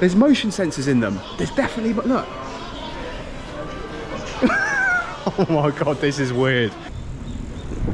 There's motion sensors in them. There's definitely, but look. Oh my God, this is weird.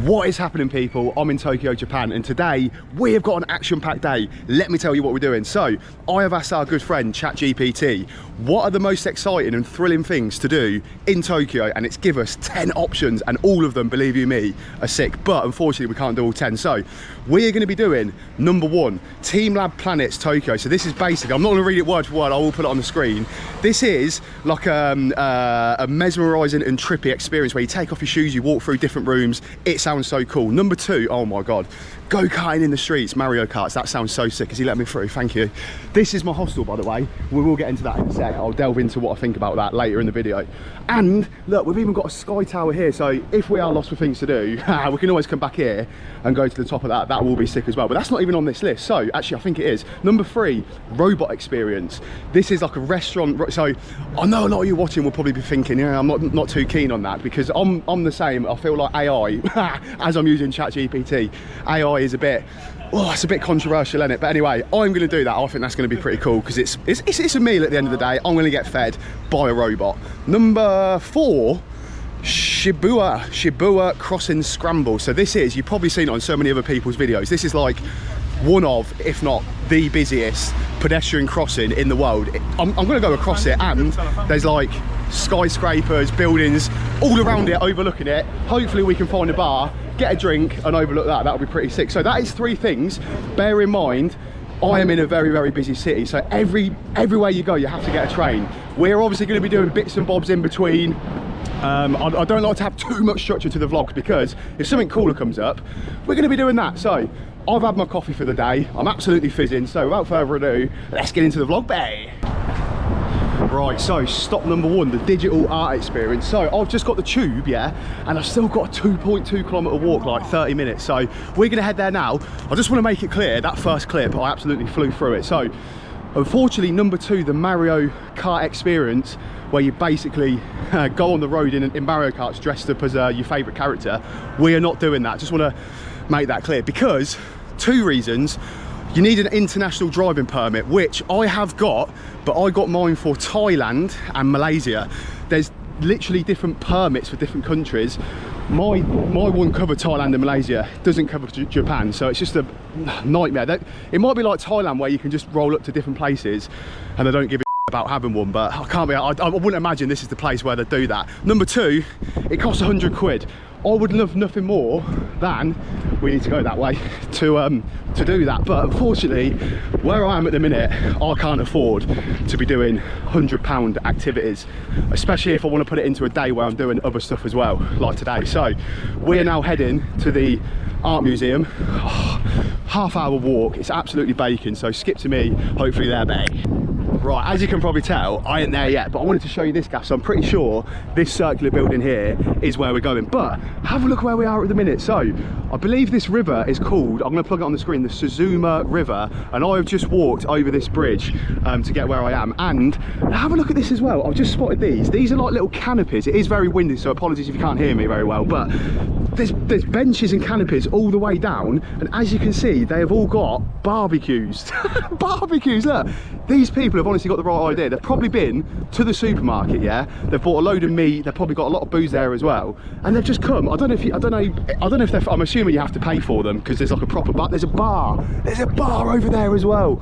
What is happening, people? I'm in Tokyo, Japan, and today we have got an action-packed day. Let me tell you what we're doing. So I have asked our good friend ChatGPT what are the most exciting and thrilling things to do in Tokyo, and it's give us 10 options, and all of them, believe you me, are sick, but unfortunately we can't do all 10. So we're going to be doing number 1, TeamLab Planets Tokyo. So this is basically, I'm not going to read it word for word, I will put it on the screen. This is like a mesmerizing and trippy experience where you take off your shoes, you walk through different rooms. It sounds so cool. Number 2, oh my God, go-karting in the streets, Mario Karts. That sounds so sick. Has he let me through? Thank you. This is my hostel, by the way. We will get into that in a sec. I'll delve into what I think about that later in the video. And look, we've even got a sky tower here, so if we are lost for things to do, we can always come back here and go to the top of that. That will be sick as well, but that's not even on this list. So actually I think it is. Number 3, robot experience. This is like a restaurant. So I know a lot of you watching will probably be thinking, yeah, I'm not too keen on that, because I'm the same. I feel like AI, as I'm using ChatGPT, AI is a bit, oh, it's a bit controversial, isn't it? But anyway, I'm going to do that. I think that's going to be pretty cool, because it's a meal at the end of the day. I'm going to get fed by a robot. Number 4, Shibuya Crossing Scramble. So this is, you've probably seen it on so many other people's videos. This is like one of, if not the busiest pedestrian crossing in the world. I'm going to go across it, and there's like skyscrapers, buildings all around it, overlooking it. Hopefully we can find a bar, get a drink and overlook that. That'll be pretty sick. So that is 3 things. Bear in mind, I am in a very, very busy city, so everywhere you go you have to get a train. We're obviously going to be doing bits and bobs in between. I don't like to have too much structure to the vlogs, because if something cooler comes up, we're going to be doing that. So I've had my coffee for the day. I'm absolutely fizzing, so without further ado, let's get into the vlog bay. Right, so stop number 1, the digital art experience. So I've just got the tube, yeah, and I've still got a 2.2 kilometre walk, like 30 minutes. So we're gonna head there now. I just wanna make it clear, that first clip, I absolutely flew through it. So unfortunately, number 2, the Mario Kart experience, where you basically go on the road in Mario Karts dressed up as your favourite character, we are not doing that. Just wanna make that clear, because 2 reasons. You need an international driving permit, which I have got, but I got mine for Thailand and Malaysia. There's literally different permits for different countries. My one covered Thailand and Malaysia, doesn't cover Japan, so it's just a nightmare. It might be like Thailand, where you can just roll up to different places and they don't give a about having one, but I wouldn't imagine this is the place where they do that. Number 2, it costs 100 quid. I would love nothing more than, we need to go that way, to do that, but unfortunately where I am at the minute, I can't afford to be doing £100 activities, especially if I want to put it into a day where I'm doing other stuff as well, like today. So we are now heading to the art museum. Half-hour walk, it's absolutely baking, so skip to me, hopefully there, mate. Right, as you can probably tell, I ain't there yet, but I wanted to show you this, guys. So I'm pretty sure this circular building here is where we're going, but have a look where we are at the minute. So I believe this river is called, I'm going to plug it on the screen, the Suzuma River, and I've just walked over this bridge to get where I am. And have a look at this as well. I've just spotted these are like little canopies. It is very windy, so apologies if you can't hear me very well, but there's benches and canopies all the way down, and as you can see, they have all got barbecues. Barbecues, look. These people have honestly got the right idea. They've probably been to the supermarket, yeah, they've bought a load of meat, they've probably got a lot of booze there as well, and they've just come. I don't know if they're, I'm assuming you have to pay for them, because there's like a proper bar. There's a bar over there as well.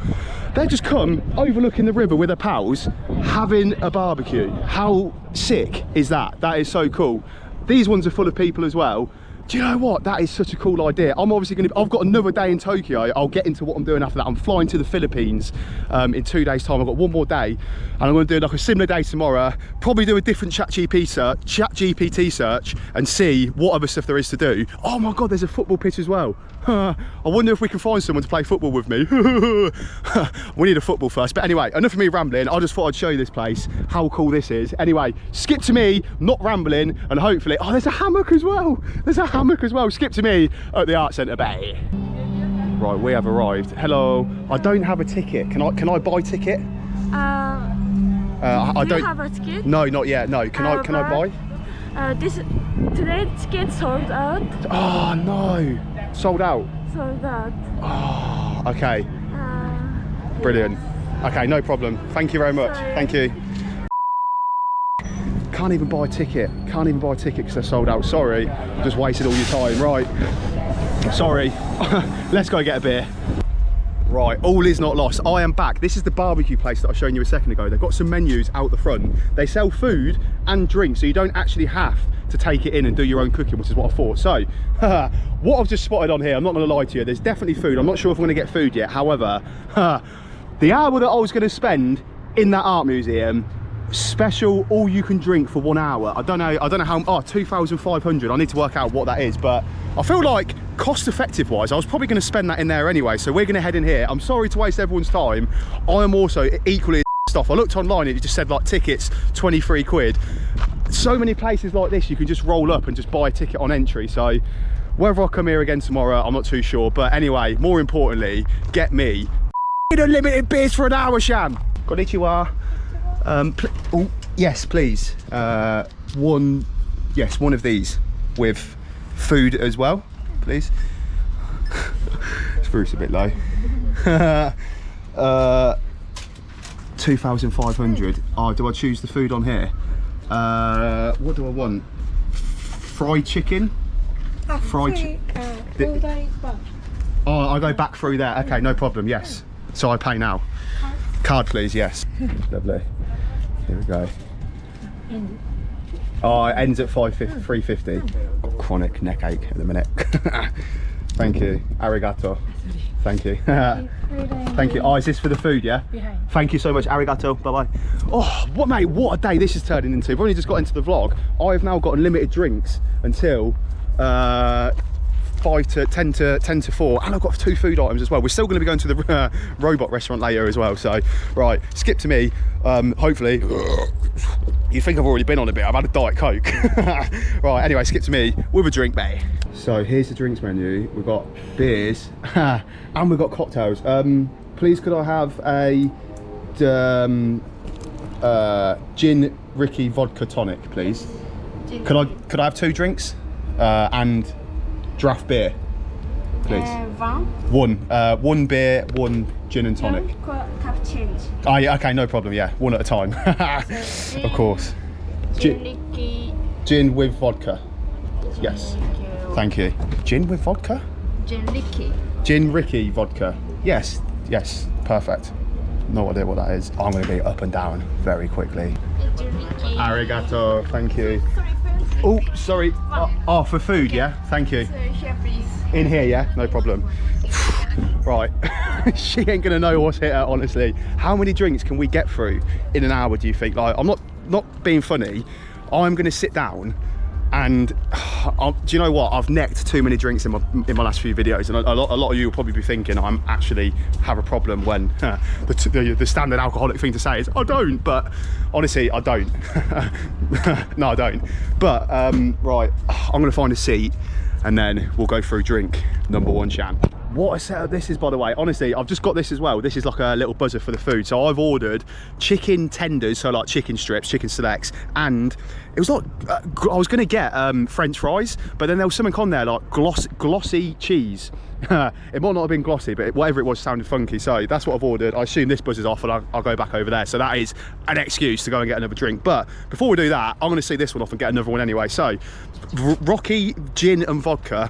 They've just come overlooking the river with their pals, having a barbecue. How sick is that? That is so cool. These ones are full of people as well. Do you know what? That is such a cool idea. I'm obviously going to, I've got another day in Tokyo. I'll get into what I'm doing after that. I'm flying to the Philippines in 2 days time. I've got one more day, and I'm going to do like a similar day tomorrow. Probably do a different ChatGPT search and see what other stuff there is to do. Oh my God, there's a football pitch as well. I wonder if we can find someone to play football with me. We need a football first. But anyway, enough of me rambling. I just thought I'd show you this place, how cool this is. Anyway, skip to me, not rambling, and hopefully, oh, there's a hammock as well. There's a hammock as well. Skip to me at the Art Centre Bay. Right, we have arrived. Hello. I don't have a ticket. Can I buy a ticket? I don't have a ticket. No, not yet. No. Can I buy? Today ticket sold out. Oh no. Sold out. Sold out. Oh, okay. Brilliant. Okay, no problem. Thank you very much. Sorry. Thank you. Can't even buy a ticket. Can't even buy a ticket because they're sold out. Sorry, just wasted all your time. Right. Sorry. Let's go get a beer. Right, all is not lost. I am back. This is the barbecue place that I was showing you a second ago. They've got some menus out the front. They sell food and drinks, so you don't actually have to take it in and do your own cooking, which is what I thought. So, what I've just spotted on here, I'm not going to lie to you, there's definitely food. I'm not sure if I'm going to get food yet. However, the hour that I was going to spend in that art museum, special all you can drink for 1 hour. I don't know how, oh, 2,500. I need to work out what that is, but I feel like cost effective wise, I was probably going to spend that in there anyway. So we're going to head in here. I'm sorry to waste everyone's time. I am also equally off. I looked online and it just said like tickets 23 quid. So many places like this you can just roll up and just buy a ticket on entry. So whether I come here again tomorrow, I'm not too sure, but anyway, more importantly, get me unlimited beers for an hour, Sham. Konnichiwa. Oh yes, please. One of these with food as well, please. This roof's a bit low. 2,500. Oh, do I choose the food on here? What do I want? Fried chicken? Fried chicken. Oh, I go back through there. Okay, no problem. Yes. So I pay now. Card, please. Yes. Lovely. Here we go. Oh, it ends at 350. Got chronic neck ache at the minute. Thank you. Arigato. Thank you. Thank you. Oh, is this for the food, yeah? Behind. Thank you so much. Arigato. Bye-bye. Oh, what, mate, what a day this is turning into. We've only just got into the vlog. I have now got unlimited drinks until 10 to 4, and I've got 2 food items as well. We're still going to be going to the robot restaurant later as well. So, right, skip to me. Hopefully, you think I've already been on a bit. I've had a Diet Coke. Right, anyway, skip to me with a drink, mate. So here's the drinks menu. We've got beers and we've got cocktails. Please, could I have a gin Ricky vodka tonic, please? Could I have 2 drinks and draft beer, please? One beer, 1 gin and tonic. Have change. Oh yeah, okay, no problem. Yeah, 1 at a time. Of course. Gin with vodka. Yes. Thank you. Gin with vodka? Gin Ricky vodka. Yes, yes, perfect. No idea what that is. I'm going to be up and down very quickly. Arigato, thank you. Oh, sorry. Oh, for food, yeah? Thank you. In here, yeah? No problem. Right. She ain't going to know what's hit her, honestly. How many drinks can we get through in an hour, do you think? Like, I'm not being funny. I'm going to sit down and do you know what? I've necked too many drinks in my last few videos, and a lot of you will probably be thinking I'm actually have a problem when the standard alcoholic thing to say is I don't, but honestly I don't. No, I don't. But right, I'm gonna find a seat and then we'll go through drink number 1, Shan. What a setup this is, by the way. Honestly, I've just got this as well. This is like a little buzzer for the food. So I've ordered chicken tenders, so like chicken strips, chicken selects, and it was like, I was gonna get French fries, but then there was something on there like glossy cheese. It might not have been glossy, but whatever it was sounded funky. So that's what I've ordered. I assume this buzzes off and I'll go back over there. So that is an excuse to go and get another drink. But before we do that, I'm gonna see this one off and get another one anyway. So Rocky gin and vodka.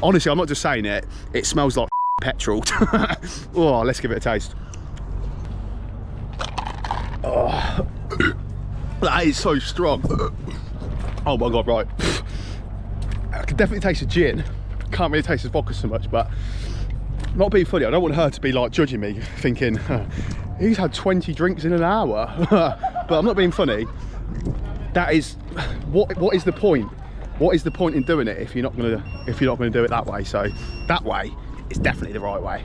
Honestly, I'm not just saying it. It smells like petrol. Oh, let's give it a taste. Oh, that is so strong. Oh my God, right. I can definitely taste the gin. Can't really taste the vodka so much, but not being funny, I don't want her to be like judging me, thinking, he's had 20 drinks in an hour. But I'm not being funny. That is, what is the point? What is the point in doing it if you're not gonna do it that way? So that way is definitely the right way.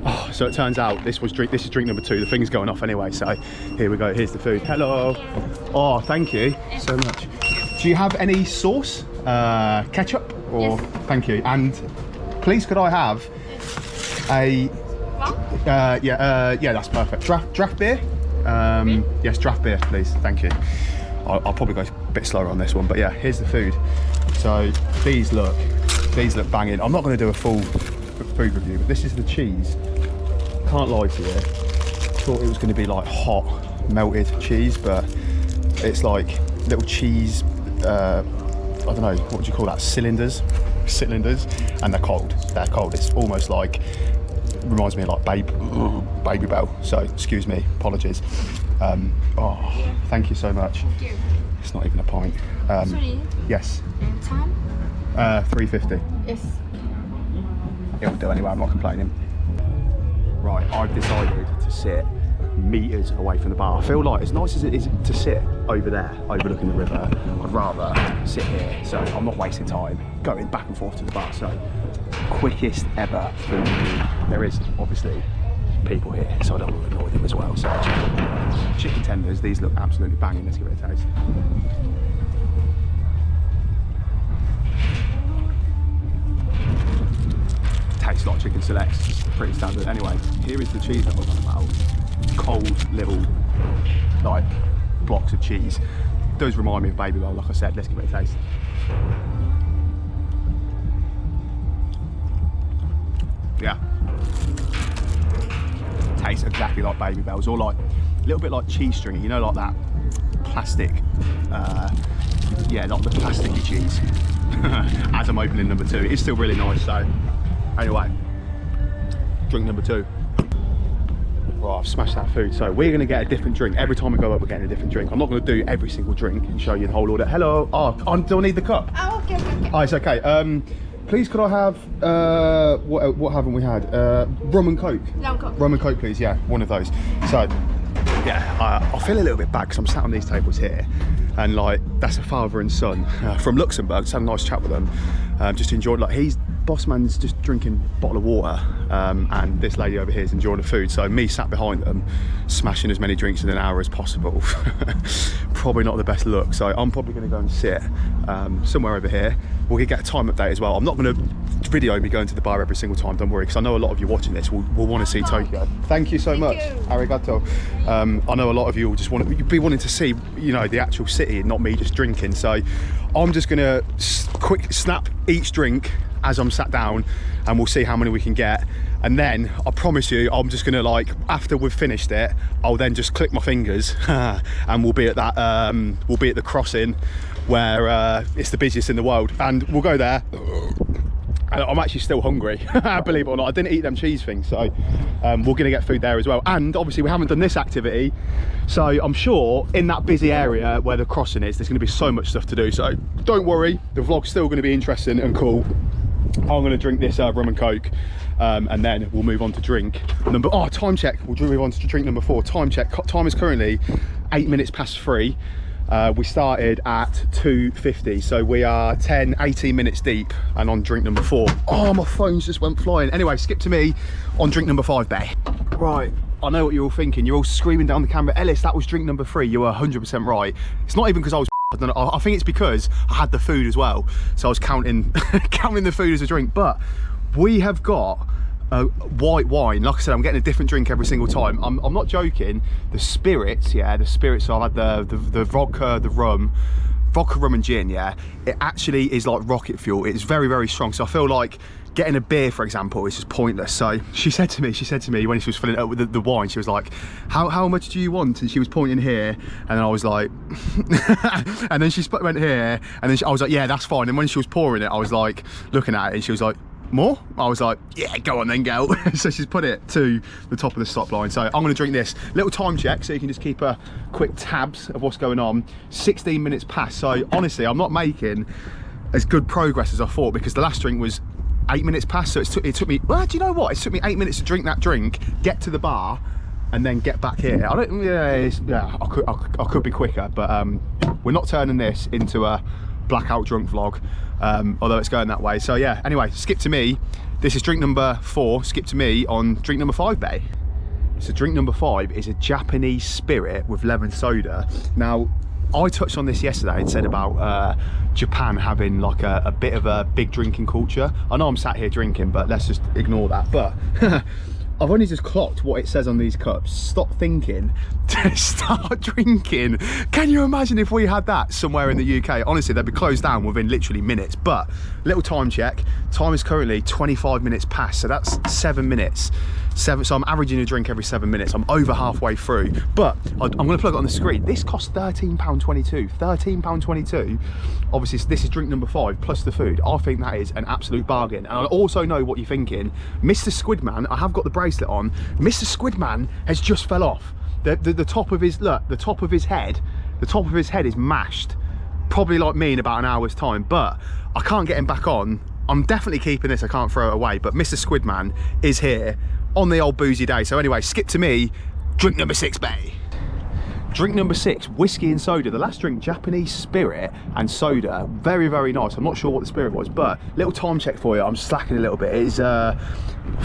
Oh, so it turns out this is drink number 2. The thing's going off anyway. So here we go. Here's the food. Hello. Oh, thank you so much. Do you have any sauce, ketchup, or yes. Thank you. And please, could I have a yeah, that's perfect. Draft beer. Yes, draft beer, please. Thank you. I'll probably go a bit slower on this one, but yeah, here's the food. So these look banging. I'm not going to do a full food review, but this is the cheese. Can't lie to you. thought it was going to be like hot melted cheese, but it's like little cheese, I don't know, what would you call that, cylinders, and they're cold. It's almost like, reminds me of like baby bell, so excuse me, apologies. Oh, thank you so much. Thank you. It's not even a pint. Sorry. Yes. And time? 3.50. Yes. It'll do anyway, I'm not complaining. Right, I've decided to sit meters away from the bar. I feel like, as nice as it is to sit over there, overlooking the river, I'd rather sit here, so I'm not wasting time going back and forth to the bar. So, quickest ever food. There is obviously people here, so I don't want to annoy them as well. So, chicken tenders, these look absolutely banging. Let's give it a taste. Tastes like chicken selects, it's pretty standard. Anyway, here is the cheese that I was on about. Cold little like blocks of cheese. It does remind me of baby bell, like I said. Let's give it a taste. Yeah, tastes exactly like baby bells, or like a little bit like cheese stringy, you know, like that plastic, yeah, like the plasticky cheese. As I'm opening number 2, it's still really nice. So anyway, drink number 2. Right, I've smashed that food. So we're going to get a different drink. Every time we go up, we're getting a different drink. I'm not going to do every single drink and show you the whole order. Hello. Oh, do I need the cup? Oh, okay. Oh, it's okay. Please, could I have, what haven't we had? Rum and Coke. Rum and Coke, please. Yeah, one of those. So, yeah, I feel a little bit bad because I'm sat on these tables here, and like, that's a father and son from Luxembourg. Just had a nice chat with them. Just enjoyed, like, boss man's just drinking a bottle of water, and this lady over here is enjoying the food. So me sat behind them, smashing as many drinks in an hour as possible. Probably not the best look. So I'm probably going to go and sit somewhere over here. We'll get a time update as well. I'm not going to video me going to the bar every single time, don't worry, because I know a lot of you watching this will want to see Tokyo. Thank you so much. Arigato. I know a lot of you will just be wanting to see, you know, the actual city and not me just drinking. So I'm just going to quick snap each drink as I'm sat down, and we'll see how many we can get. And then I promise you, I'm just gonna, like, after we've finished it, I'll then just click my fingers and we'll be at that we'll be at the crossing where it's the busiest in the world, and we'll go there. I'm actually still hungry, believe it or not. I didn't eat them cheese things, so we're gonna get food there as well. And obviously we haven't done this activity, so I'm sure in that busy area where the crossing is, there's gonna be so much stuff to do. So don't worry, the vlog's still gonna be interesting and cool. I'm going to drink this rum and Coke, and then we'll move on to drink number, time check. We'll move on to drink number 4. Time check. Time is currently 8 minutes past 3. We started at 2:50, so we are 18 minutes deep and on drink number 4. Oh, my phones just went flying. Anyway, skip to me on drink number 5, Bay. Right, I know what you're all thinking. You're all screaming down the camera, Ellis, that was drink number 3. You were 100% right. It's not even because I was, I think it's because I had the food as well, so I was counting counting the food as a drink. But we have got a white wine. Like I said, I'm getting a different drink every single time. I'm not joking. The spirits, yeah, the spirits. So I've had the vodka, the rum, and gin. Yeah, it actually is like rocket fuel. It's very, very strong. So I feel like getting a beer, for example, is just pointless. So she said to me when she was filling it up with the wine, she was like, how much do you want? And she was pointing here, and then I was like, and then she went here, and then I was like, yeah, that's fine. And when she was pouring it, I was like looking at it, and she was like, more? I was like, yeah, go on then, girl. So she's put it to the top of the stop line. So I'm going to drink this. Little time check, so you can just keep a quick tabs of what's going on. 16 minutes past. So honestly, I'm not making as good progress as I thought, because the last drink was 8 minutes past. So it took me, well, do you know what? It took me 8 minutes to drink that drink, get to the bar, and then get back here. I don't, yeah, I could be quicker, but we're not turning this into a blackout drunk vlog, although it's going that way. So yeah, anyway, skip to me. This is drink number 4. Skip to me on drink number 5, Bay. So drink number 5 is a Japanese spirit with lemon soda. Now, I touched on this yesterday and said about Japan having like a bit of a big drinking culture. I know I'm sat here drinking, but let's just ignore that. But I've only just clocked what it says on these cups. Stop thinking to start drinking. Can you imagine if we had that somewhere in the UK? Honestly, they'd be closed down within literally minutes. But little time check. Time is currently 25 minutes past, so that's 7 minutes. So I'm averaging a drink every 7 minutes. I'm over halfway through, but I'm going to plug it on the screen. This costs £13.22. £13.22. Obviously, this is drink number 5 plus the food. I think that is an absolute bargain. And I also know what you're thinking. Mr. Squidman, I have got the bracelet on. Mr. Squidman has just fell off. The top of his the top of his head is mashed. Probably like me in about an hour's time, but I can't get him back on. I'm definitely keeping this. I can't throw it away. But Mr. Squidman is here on the old boozy day. So anyway, skip to me. Drink number 6, bae. Drink number 6, whiskey and soda. The last drink, Japanese spirit and soda. Very, very nice. I'm not sure what the spirit was, but little time check for you. I'm slacking a little bit. It is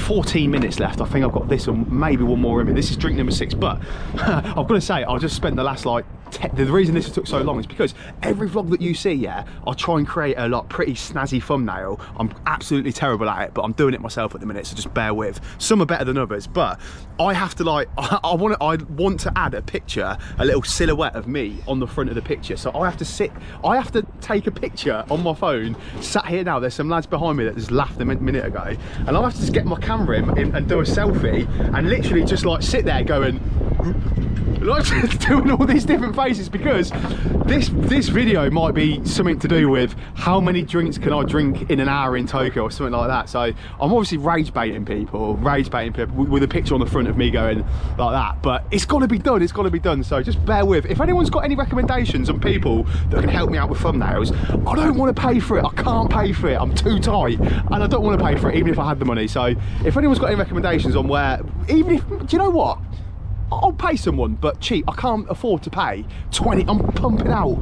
14 minutes left. I think I've got this one, maybe one more in me. This is drink number 6, but I've got to say, I just spent the last like the reason this took so long is because every vlog that you see, yeah, I try and create a like pretty snazzy thumbnail. I'm absolutely terrible at it, but I'm doing it myself at the minute, so just bear with. Some are better than others, but I have to like I want to add a picture, a little silhouette of me on the front of the picture. So I have to take a picture on my phone. Sat here now, there's some lads behind me that just laughed a minute ago, and I have to just get my camera in and do a selfie and literally just like sit there going like doing all these different faces, because this video might be something to do with how many drinks can I drink in an hour in Tokyo or something like that. So I'm obviously rage baiting people with a picture on the front of me going like that, but it's got to be done. It's got to be done. So just bear with. If anyone's got any recommendations on people that can help me out with thumbnails, I don't want to pay for it. I can't pay for it. I'm too tight, and I don't want to pay for it even if I had the money. So if anyone's got any recommendations on where, even if, do you know what? I'll pay someone, but cheap. I can't afford to pay 20. I am pumping out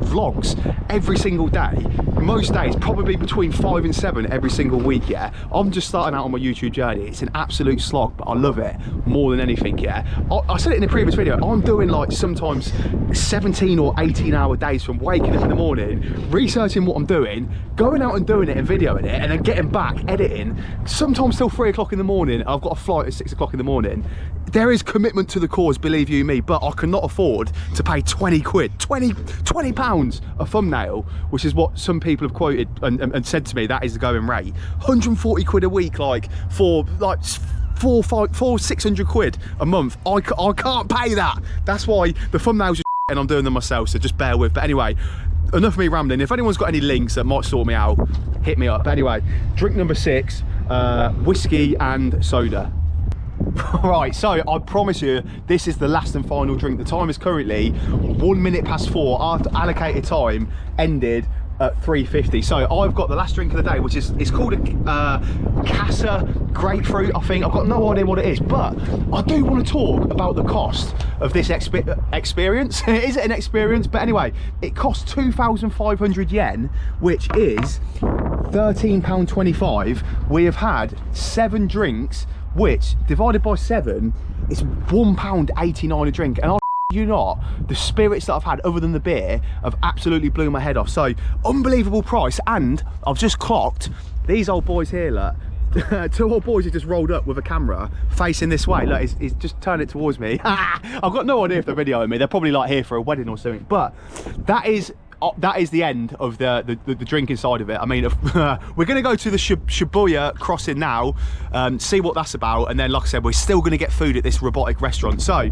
vlogs every single day. Most days, probably between 5 and 7 every single week, yeah. I'm just starting out on my YouTube journey. It's an absolute slog, but I love it more than anything, yeah. I said it in a previous video, I'm doing like sometimes 17 or 18 hour days from waking up in the morning, researching what I'm doing, going out and doing it and videoing it, and then getting back, editing, sometimes till 3 o'clock in the morning. I've got a flight at 6 o'clock in the morning. There is commitment to the cause, believe you me, but I cannot afford to pay 20 quid, 20 pounds a thumbnail, which is what some people have quoted and said to me that is the going rate. 140 quid a week, like for like 600 quid a month. I can't pay that. That's why the thumbnails are and I'm doing them myself, so just bear with. But anyway, enough of me rambling. If anyone's got any links that might sort me out, hit me up. But anyway, drink number 6, whiskey and soda. Right, so I promise you this is the last and final drink. The time is currently 1 minute past 4. Our allocated time ended at 3:50. So I've got the last drink of the day, which is, it's called a Casa grapefruit, I think. I've got no idea what it is, but I do want to talk about the cost of this experience. Is it an experience? But anyway, it costs 2,500 yen, which is £13.25. We have had 7 drinks, which divided by 7 is £1.89 a drink. And you not, the spirits that I've had other than the beer have absolutely blew my head off. So unbelievable price. And I've just clocked these old boys here, look. 2 old boys have just rolled up with a camera facing this way. Look, he's just turned it towards me. I've got no idea if they're videoing me. They're probably like here for a wedding or something, but that is the end of the drinking side of it. I mean, we're going to go to the Shibuya Crossing now, see what that's about, and then, like I said, we're still going to get food at this robotic restaurant. So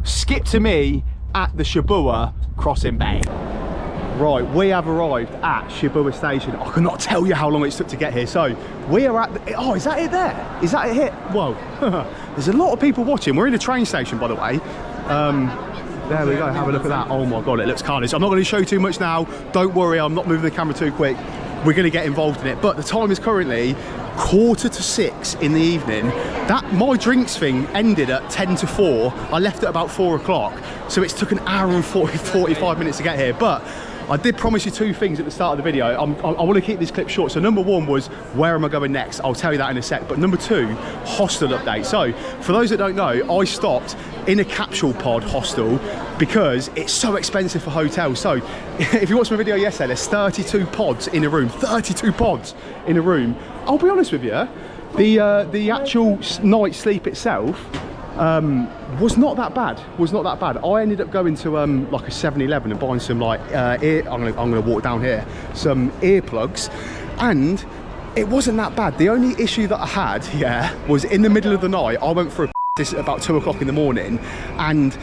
skip to me at the Shibuya Crossing bay. Right, we have arrived at Shibuya Station. I cannot tell you how long it took to get here. So we are at the, oh, is that it there? Is that it here? Whoa, there's a lot of people watching. We're in a train station, by the way. There we go, have a look at that. Oh my God, it looks carnage. I'm not going to show you too much now. Don't worry, I'm not moving the camera too quick. We're going to get involved in it. But the time is currently 5:45 in the evening. That my drinks thing ended at 10 to 4. I left at about 4 o'clock. So it's took an hour and 45 minutes to get here. But I did promise you 2 things at the start of the video. I want to keep this clip short. So number 1 was, where am I going next? I'll tell you that in a sec. But number 2, hostel update. So for those that don't know, I stopped in a capsule pod hostel because it's so expensive for hotels. So if you watched my video yesterday, there's 32 pods in a room. 32 pods in a room. I'll be honest with you, The actual night sleep itself was not that bad. I ended up going to like a 7-Eleven and buying some like I'm gonna walk down here, some earplugs, and it wasn't that bad. The only issue that I had, yeah, was in the middle of the night. I went for a this at about 2 o'clock in the morning, and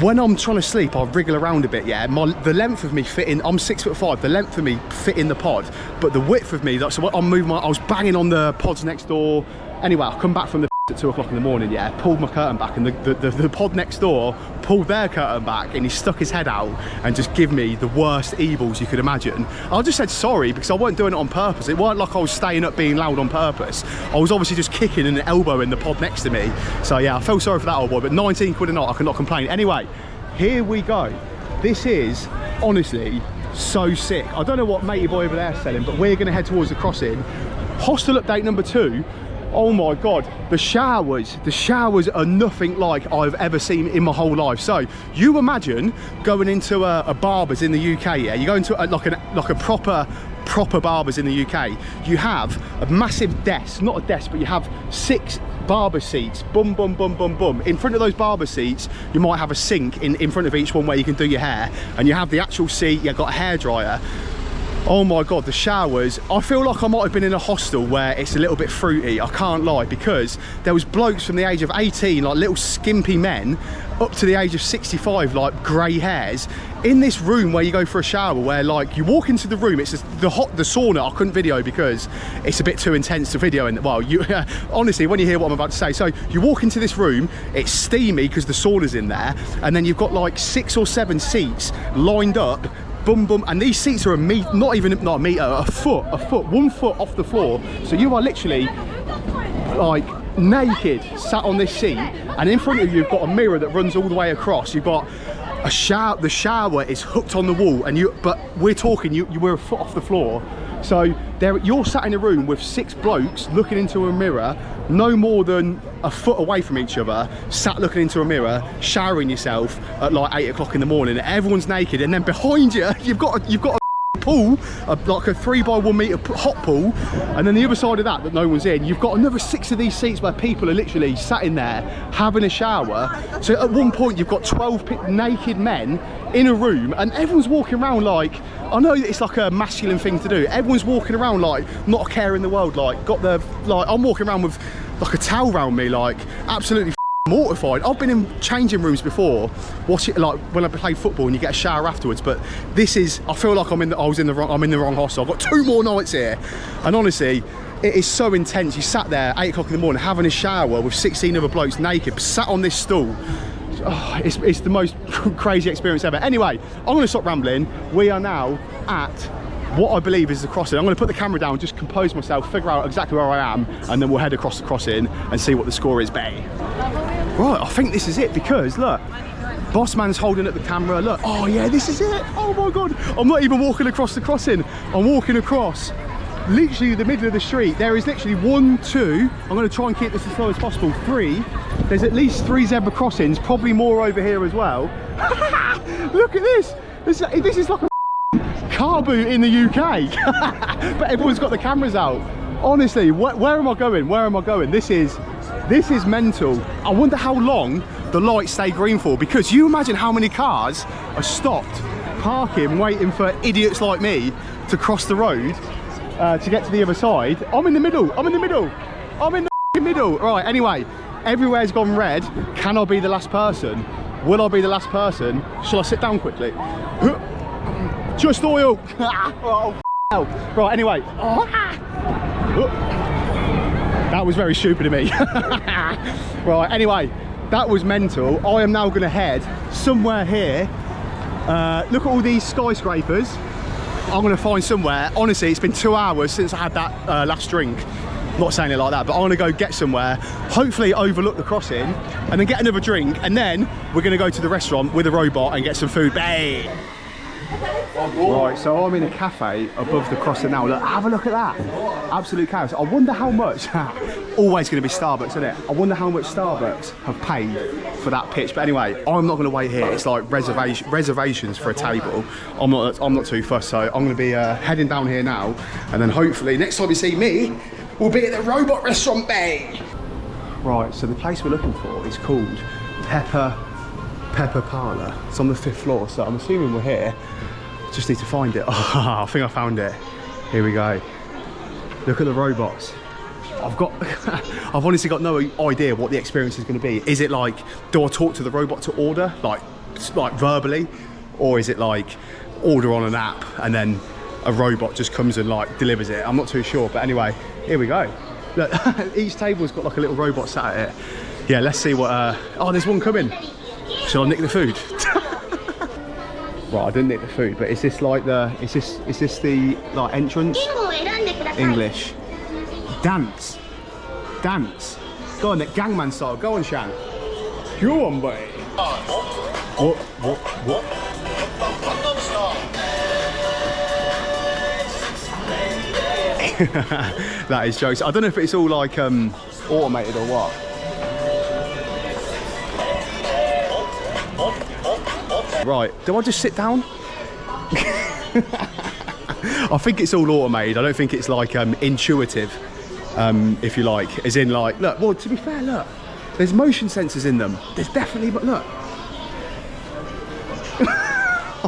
when I'm trying to sleep, I wriggle around a bit, yeah. The length of me fitting, I'm 6'5", the length of me fit in the pod, but the width of me, so I'm moving I was banging on the pods next door. Anyway, I come back from the at 2 o'clock in the morning, yeah, pulled my curtain back, and the pod next door pulled their curtain back, and he stuck his head out and just give me the worst evils you could imagine. I just said sorry because I wasn't doing it on purpose. It weren't like I was staying up being loud on purpose. I was obviously just kicking an elbow in the pod next to me. So yeah, I felt sorry for that old boy, but 19 quid a night, I cannot complain. Anyway, here we go. This is honestly so sick. I don't know what matey boy over there is selling, but we're gonna head towards the crossing. Hostel update number 2. Oh my God, the showers are nothing like I've ever seen in my whole life. So you imagine going into a barber's in the UK, yeah? You go into like a proper barber's in the UK. You have a massive desk, not a desk, but you have 6 barber seats, boom, boom, boom, boom, boom. In front of those barber seats, you might have a sink in front of each one where you can do your hair, and you have the actual seat, you've got a hairdryer. Oh my God, the showers. I feel like I might have been in a hostel where it's a little bit fruity, I can't lie, because there was blokes from the age of 18, like little skimpy men, up to the age of 65, like grey hairs, in this room where you go for a shower, where like you walk into the room, it's just the sauna. I couldn't video because it's a bit too intense to video, and well, you honestly, when you hear what I'm about to say, so you walk into this room, it's steamy because the sauna's in there, and then you've got like 6 or 7 seats lined up, boom, boom, and these seats are not a meter, a foot, 1 foot off the floor. So you are literally like naked, sat on this seat, and in front of you, you've got a mirror that runs all the way across. You've got a shower, the shower is hooked on the wall, and but we're talking, we're a foot off the floor. So you're sat in a room with 6 blokes looking into a mirror, no more than a foot away from each other, sat looking into a mirror, showering yourself at like 8 o'clock in the morning. Everyone's naked, and then behind you, you've got a pool, like a 3x1 meter hot pool, and then the other side of that no one's in, you've got another 6 of these seats where people are literally sat in there having a shower. So at one point you've got 12 naked men in a room, and everyone's walking around like, I know it's like a masculine thing to do, everyone's walking around like not a care in the world, like I'm walking around with like a towel around me, like absolutely mortified. I've been in changing rooms before, watching like when I play football and you get a shower afterwards, but this is, I feel like I'm in the wrong hostel. I've got 2 more nights here, and honestly, it is so intense. You sat there 8 o'clock in the morning having a shower with 16 other blokes naked, sat on this stool. Oh, it's the most crazy experience ever. Anyway, I'm going to stop rambling. We are now at what I believe is the crossing. I'm going to put the camera down, just compose myself, figure out exactly where I am, and then we'll head across the crossing and see what the score is, bae. Right, I think this is it, because look, boss man's holding up the camera. Look, oh yeah, this is it. Oh my God, I'm not even walking across the crossing. I'm walking across literally the middle of the street. There is literally 1, 2, I'm going to try and keep this as slow as possible, 3. There's at least 3 zebra crossings, probably more over here as well. Look at this. This is like a car boot in the UK. But everyone's got the cameras out. Honestly, where am I going? Where am I going? This is mental. I wonder how long the lights stay green for, because you imagine how many cars are stopped, parking, waiting for idiots like me to cross the road to get to the other side. I'm in the middle. I'm in the middle. Right, anyway, everywhere's gone red. Can I be the last person? Will I be the last person? Shall I sit down quickly? Just oil. Oh, right, anyway. That was very stupid of me. Right, anyway, that was mental. I am now going to head somewhere here. Look at all these skyscrapers. I'm going to find somewhere. Honestly, it's been 2 hours since I had that last drink. Not saying it like that, but I want to go get somewhere, hopefully overlook the crossing, and then get another drink, and then we're going to go to the restaurant with a robot and get some food. Bae. Right, so I'm in a cafe above the crossing now. Look, have a look at that. Absolute chaos. I wonder how much, always going to be Starbucks, isn't it? I wonder how much Starbucks have paid for that pitch. But anyway, I'm not going to wait here. It's like reservations for a table. I'm not too fussed, so I'm going to be heading down here now. And then hopefully next time you see me, we'll be at the robot restaurant bay. Right, so the place we're looking for is called Pepper Parlor. It's on the 5th floor, so I'm assuming we're here. Just need to find it. Oh, I think I found it. Here we go. Look at the robots. I've honestly got no idea what the experience is going to be. Is it like, do I talk to the robot to order, like verbally, or is it like order on an app and then a robot just comes and like delivers it? I'm not too sure, but anyway, here we go. Look, each table's got like a little robot sat at it. Yeah, let's see what. Oh, there's one coming. Shall I nick the food? Right, I didn't nick the food, but is this like the? Is this the like entrance? English. Dance. Go on, that gangman style. Go on, Shan. Go on, boy. What? That is jokes. I don't know if it's all like automated or what. Right, do I just sit down? I think it's all automated. I don't think it's like intuitive, if you like, as in like, look, well, to be fair, look, there's motion sensors in them. There's definitely, but look.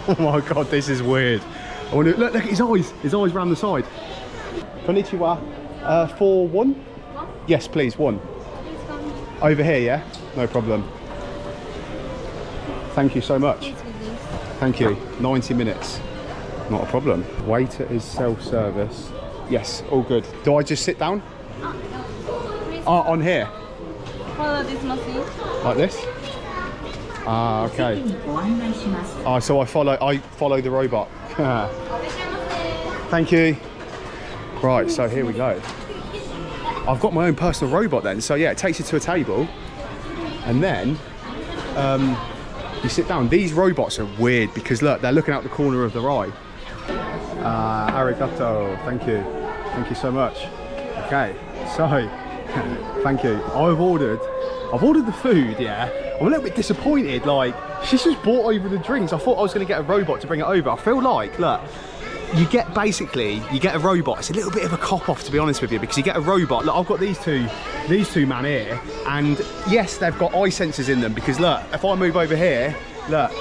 Oh my God, this is weird. I wonder, look, his eyes round the side. Konnichiwa, for one? Yes, please, one. Over here, yeah? No problem. Thank you so much. Thank you. 90 minutes. Not a problem. Waiter is self-service. Yes, all good. Do I just sit down? Oh, on here? Follow this machine. Like this? Ah, okay. Oh, so I follow the robot. Thank you. Right, so here we go. I've got my own personal robot then. So yeah, it takes you to a table and then you sit down. These robots are weird because look, they're looking out the corner of their eye. Arigato, thank you so much. Okay, so thank you. I've ordered the food. Yeah, I'm a little bit disappointed. Like, she's just brought over the drinks. I thought I was going to get a robot to bring it over. I feel like, look, you get a robot. It's a little bit of a cop off, to be honest with you, because you get a robot. Look, I've got these two man here, and yes, they've got eye sensors in them, because look, if I move over here, look,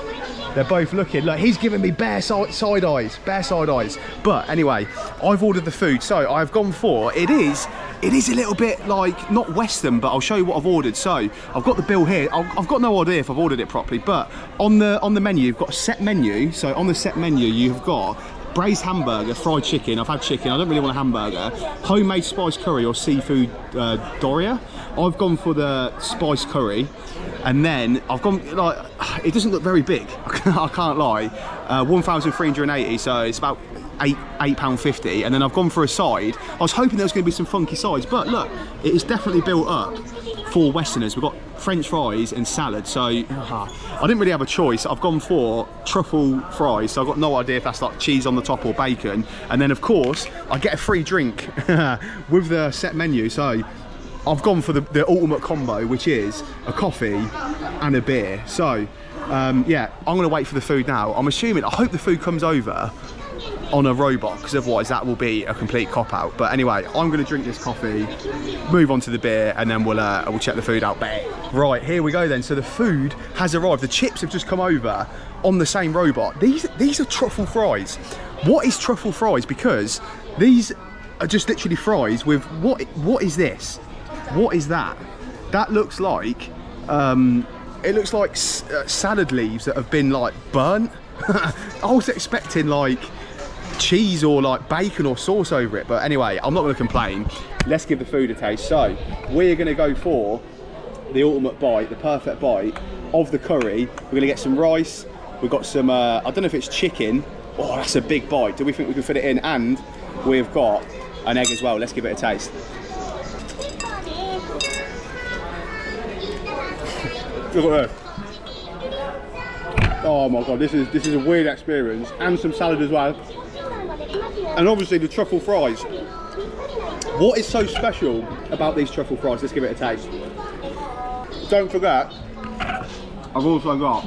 they're both looking. Look, he's giving me bare side eyes. But anyway, I've ordered the food, so I've gone for, it is a little bit like, not Western, but I'll show you what I've ordered. So I've got the bill here. I've got no idea if I've ordered it properly, but on the menu, you've got a set menu. So on the set menu, you've got braised hamburger, fried chicken. I've had chicken. I don't really want a hamburger. Homemade spice curry or seafood doria. I've gone for the spice curry, and then I've gone, like, it doesn't look very big. I can't lie. 1,380, so it's about £8.50, and then I've gone for a side. I was hoping there was going to be some funky sides, but look, it is definitely built up for Westerners. We've got French fries and salad, so I didn't really have a choice. I've gone for truffle fries, so I've got no idea if that's like cheese on the top or bacon. And then of course I get a free drink with the set menu, so I've gone for the ultimate combo, which is a coffee and a beer. So yeah, I'm gonna wait for the food now. I hope the food comes over on a robot, because otherwise that will be a complete cop-out. But anyway, I'm going to drink this coffee, move on to the beer, and then we'll check the food out. Right, here we go then. So the food has arrived. The chips have just come over on the same robot. These are truffle fries. What is truffle fries? Because these are just literally fries with what is this? What is that? That looks like it looks like salad leaves that have been like burnt. I was expecting like cheese or like bacon or sauce over it, but anyway, I'm not going to complain. Let's give the food a taste. So we're going to go for the ultimate bite, the perfect bite of the curry. We're going to get some rice. We've got some I don't know if it's chicken. Oh, that's a big bite. Do we think we can fit it in? And we've got an egg as well. Let's give it a taste. Look at that. Oh my God, this is a weird experience. And some salad as well. And obviously the truffle fries. What is so special about these truffle fries? Let's give it a taste. Don't forget, I've also got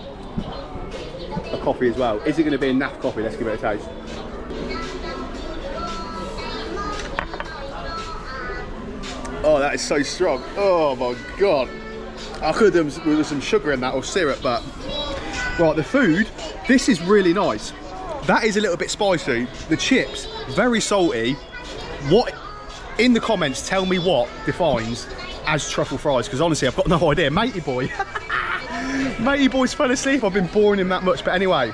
a coffee as well. Is it going to be a naff coffee? Let's give it a taste. Oh, that is so strong. Oh my God. I could have done with some sugar in that or syrup, but right, the food, this is really nice. That is a little bit spicy. The chips, very salty. What, in the comments, tell me what defines as truffle fries, because honestly, I've got no idea. Matey boy. Matey boy's fell asleep. I've been boring him that much, but anyway,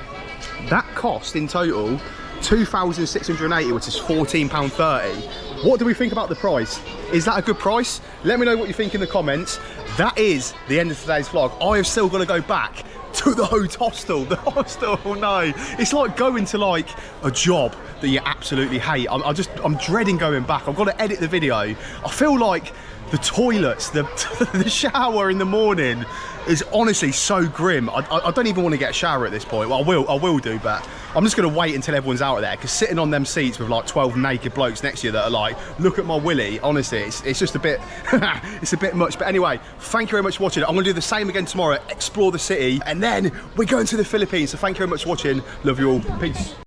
that cost in total £2,680, which is £14.30. What do we think about the price? Is that a good price? Let me know what you think in the comments. That is the end of today's vlog. I have still got to go back to the hostel. The hostel, no. It's like going to like a job that you absolutely hate. I'm dreading going back. I've got to edit the video. I feel like the toilets, the shower in the morning is honestly so grim. I don't even want to get a shower at this point. Well, I will do, but I'm just going to wait until everyone's out of there, because sitting on them seats with like 12 naked blokes next to you that are like, look at my willy, honestly, it's just a bit, it's a bit much. But anyway, thank you very much for watching. I'm going to do the same again tomorrow, explore the city, and then we're going to the Philippines. So thank you very much for watching. Love you all. Peace.